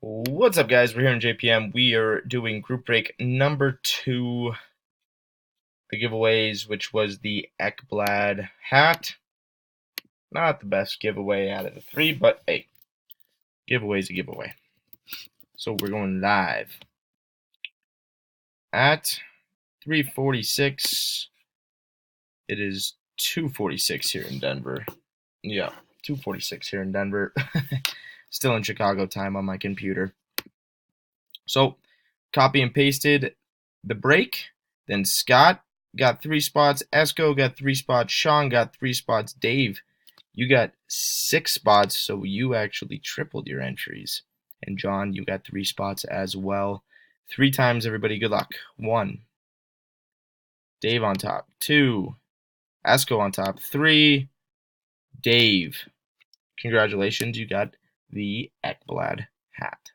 What's up, guys? We're here in JPM. We are doing group break number 2, the giveaways, which was the Eckblad hat. Not the best giveaway out of the 3, but hey, giveaway's a giveaway. So we're going live at 3:46. It is 2:46 here in Denver. Yeah, 2:46 here in Denver. Still in Chicago time on my computer. So, copy and pasted the break. Then Scott got 3 spots. Esco got 3 spots. Sean got 3 spots. Dave, you got 6 spots, so you actually tripled your entries. And John, you got 3 spots as well. 3 times, everybody. Good luck. 1. Dave on top. 2. Esco on top. 3. Dave. Congratulations, you got the Eckblad hat.